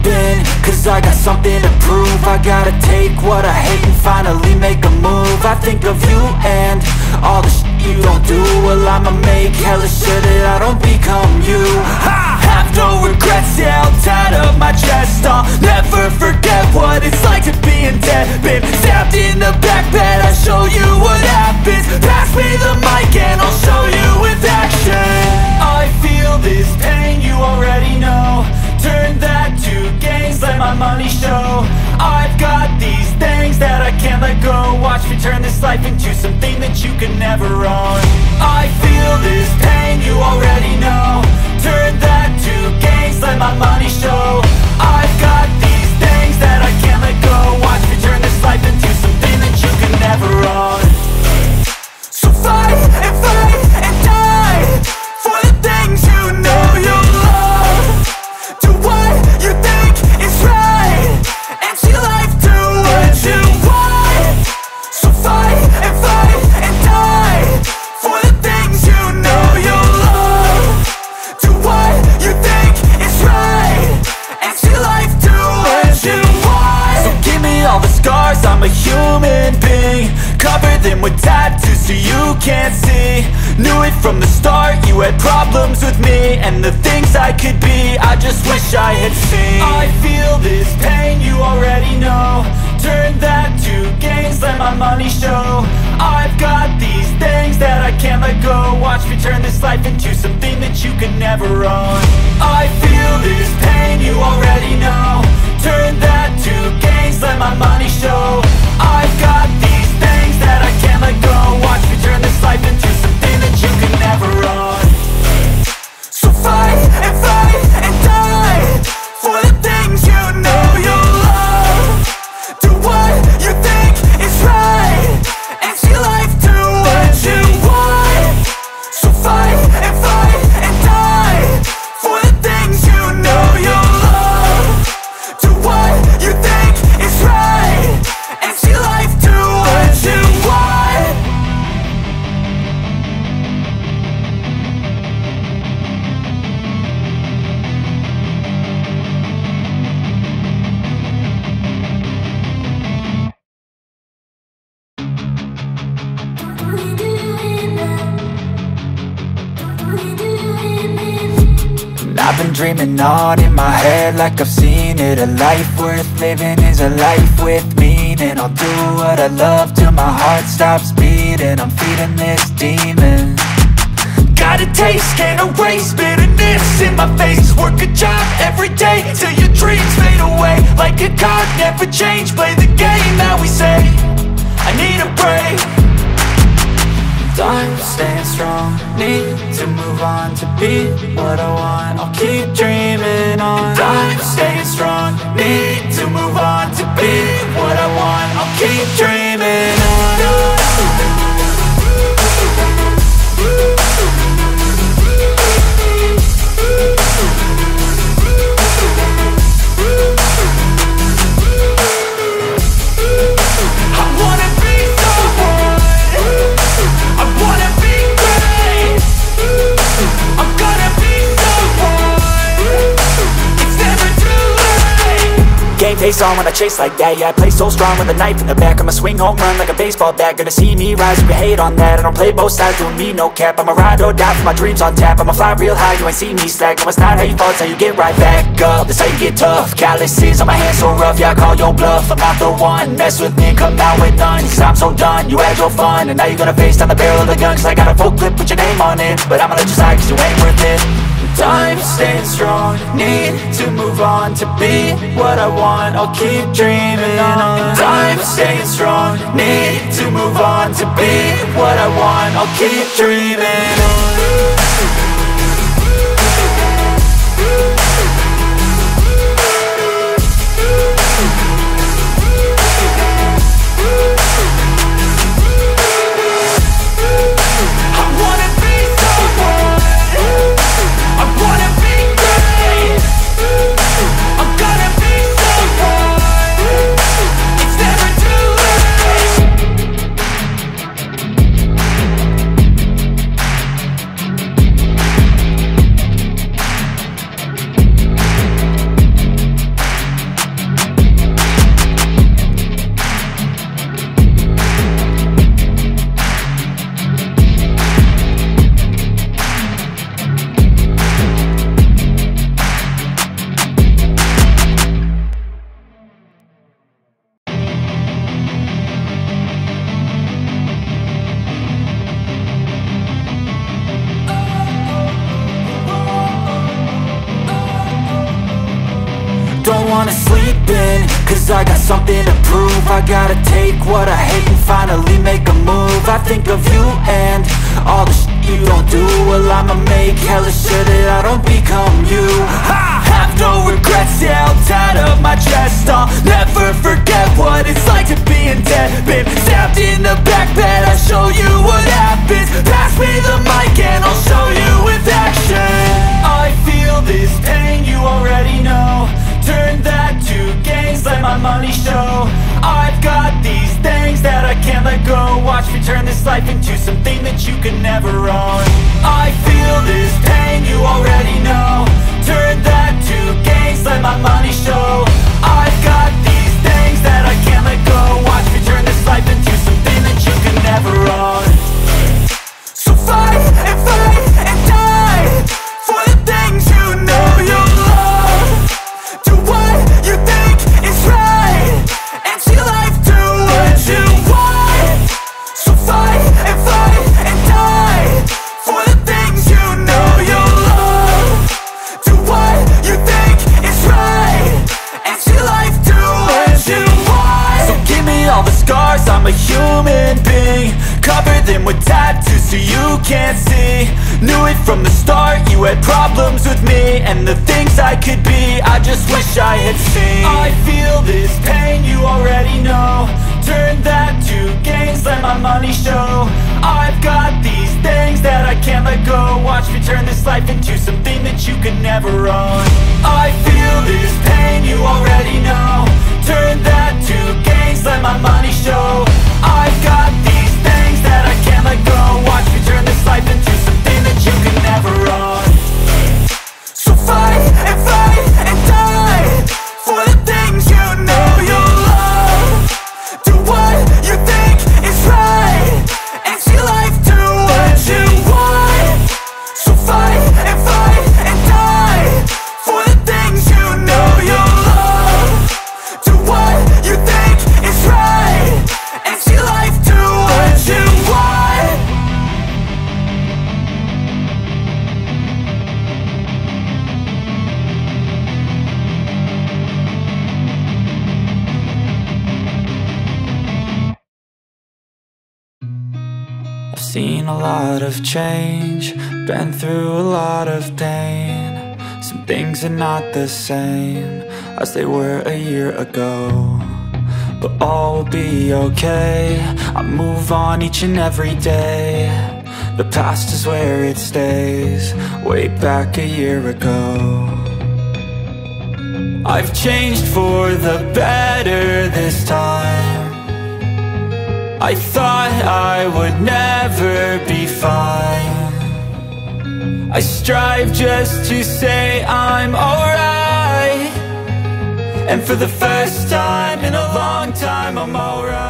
been, cause I got something to prove. I gotta take what I hate and finally make a move. I think of you and all the shit you don't do. Well, I'ma make hella sure that I don't become you. I have no regrets, yeah, I'll tie up my chest. I'll never forget what it's like to be in debt. Been stabbed in the back bed, I'll show you what happens. Pass me the mic and I'll show you with action. I feel this pain, you already know. Turn that to gains, let my money show. I've got these things that I can't let go. Watch me turn this life into something that you can never own. I feel this pain, you already know. Turn that to gains, let my money show. I've got these things that I can't let go. Watch me turn this life into something that you can never own. So fight and die for the things you know you love. Do what you think is right and see life do what you want. So fight and die for the things you know you love. Do what you think is right and see life do what you want. So give me all the scars, I'm a human being. Cover them with tattoos so you can't see. Knew it from the start, you had problems with me and the things I could be, I just wish I had seen. I feel this pain, you already know. Turn that to gains, let my money show. I've got these things that I can't let go. Watch me turn this life into something that you can never own. I feel this pain, you already know. Turn that to gains, let my money show. I've got these things that I can't let go. Watch me turn this life into something that you can never own. So fight and die for the things you know you love. Do what you think is right and see life do what you want. So fight and die for the things you know you love. Do what you think is right and see life do what you want. I've been dreaming on in my head like I've seen it. A life worth living is a life with meaning. I'll do what I love till my heart stops beating. I'm feeding this demon. Got a taste, can't erase bitterness in my face. Work a job every day till your dreams fade away. Like a card, never change, play the game that we say. I need a break. I'm staying strong, need to move on to be what I want. I'll keep dreaming on. I'm staying strong, need to move on to be what I want. I'll keep dreaming on. Game face on when I chase like that. Yeah, I play so strong with a knife in the back. I'ma swing home run like a baseball bat. Gonna see me rise, you can hate on that. I don't play both sides, doing me no cap. I'ma ride or die for my dreams on tap. I'ma fly real high, you ain't see me slack. No, it's not how you fall, it's how you get right back up. That's how you get tough. Calluses on my hands so rough, yeah, I call your bluff. I'm not the one, mess with me, come out with none. Cause I'm so done, you had your fun. And now you're gonna face down the barrel of the gun. Cause I got a full clip, put your name on it. But I'ma let you slide cause you ain't worth it. I'm staying strong, need to move on to be what I want. I'll keep dreaming on. I'm staying strong, need to move on to be what I want. I'll keep dreaming on. Cause I got something to prove. I gotta take what I hate and finally make a move. I think of you and all the shit you don't do. Well, I'ma make hella sure that I don't become you. I have no regrets, yeah, I'll tie up my chest. I'll never forget what it's like to be in debt. Been stabbed in the back bed, I'll show you what happens. Pass me the mic and I'll show you with action. I feel this pain, you already know. Turn that to gains, let my money show. I've got these things that I can't let go. Watch me turn this life into something that you can never own. I feel this pain, you already know. Turn that to gains, let my money show. I've got these things that I can't let go. Watch me turn this life into something that you can never own. So fight and die for the things you know you love. Do what you think is right and see life do what you want. So fight and die for the things you know you love. Do what you think is right and see life do what you want. So give me all the scars, I'm a human being. Cover them with tattoos so you can't see. Knew it from the start, you had problems with me and the things I could be, I just wish I had seen. I feel this pain, you already know. Turn that to gains, let my money show. I've got these things that I can't let go. Watch me turn this life into something that you can never own. I feel this pain, you already know. Turn that to gains, let my money show. I've got these things that I can't let go. Watch me turn this life into something that you can never own. So fight and die for the things you know you love. Do what you think is right and see life do what you want. So fight and die for the things you know you love. Do what you think is right and see life do what you want. I've seen a lot of change, been through a lot of pain. Some things are not the same as they were a year ago, but all will be okay. I move on each and every day. The past is where it stays, way back a year ago. I've changed for the better this time. I thought I would never be fine. I strive just to say I'm alright, and for the first time in a long time I'm alright.